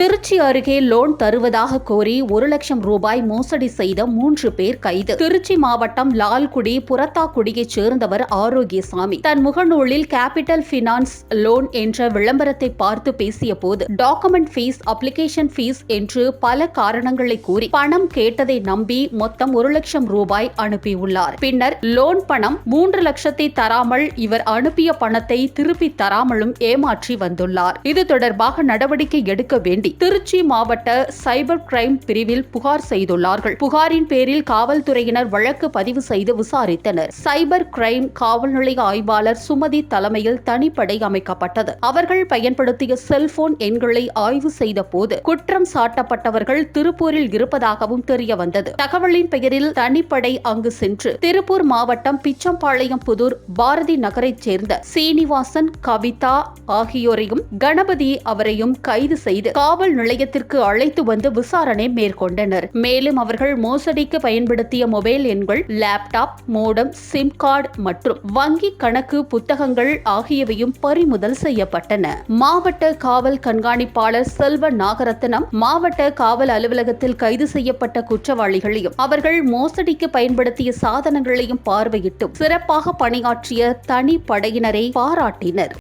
திருச்சி அருகே லோன் தருவதாக கோரி 1 லட்சம் ரூபாய் மோசடி செய்த 3 பேர் கைது. திருச்சி மாவட்டம் லால்குடி புறத்தாக்குடியைச் சேர்ந்தவர் ஆரோக்கியசாமி. தன் முகநூலில் கேபிட்டல் பினான்ஸ் லோன் என்ற விளம்பரத்தை பார்த்து பேசிய போது டாக்குமெண்ட் ஃபீஸ், அப்ளிகேஷன் ஃபீஸ் என்று பல காரணங்களை கூறி பணம் கேட்டதை நம்பி மொத்தம் 1 லட்சம் ரூபாய் அனுப்பியுள்ளார். பின்னர் லோன் பணம் 3 லட்சத்தை தராமல் இவர் அனுப்பிய பணத்தை திருப்பி தராமலும் ஏமாற்றி வந்துள்ளார். இது தொடர்பாக நடவடிக்கை எடுக்க வேண்டி திருச்சி மாவட்ட சைபர் கிரைம் பிரிவில் புகார் செய்துள்ளார்கள். புகாரின் பேரில் காவல்துறையினர் வழக்கு பதிவு செய்து விசாரித்தனர். சைபர் கிரைம் காவல் நிலைய ஆய்வாளர் சுமதி தலைமையில் தனிப்படை அமைக்கப்பட்டது. அவர்கள் பயன்படுத்திய செல்போன் எண்களை ஆய்வு செய்த போது குற்றம் சாட்டப்பட்டவர்கள் திருப்பூரில் இருப்பதாகவும் தெரியவந்தது. தகவலின் பெயரில் தனிப்படை அங்கு சென்று திருப்பூர் மாவட்டம் பிச்சம்பாளையம் புதூர் பாரதி நகரைச் சேர்ந்த சீனிவாசன், கவிதா ஆகியோரையும் கணபதி அவரையும் கைது செய்து காவல் நிலையத்திற்கு அழைத்து வந்து விசாரணை மேற்கொண்டனர். மேலும் அவர்கள் மோசடிக்கு பயன்படுத்திய மொபைல் எண்கள், லேப்டாப், மோடம், சிம் கார்டு மற்றும் வங்கி கணக்கு புத்தகங்கள் ஆகியவையும் பறிமுதல் செய்யப்பட்டன. மாவட்ட காவல் கண்காணிப்பாளர் செல்வ நாகரத்னம் மாவட்ட காவல் அலுவலகத்தில் கைது செய்யப்பட்ட குற்றவாளிகளையும் அவர்கள் மோசடிக்கு பயன்படுத்திய சாதனங்களையும் பார்வையிட்டு சிறப்பாக பணியாற்றிய தனிப்படையினரை பாராட்டினர்.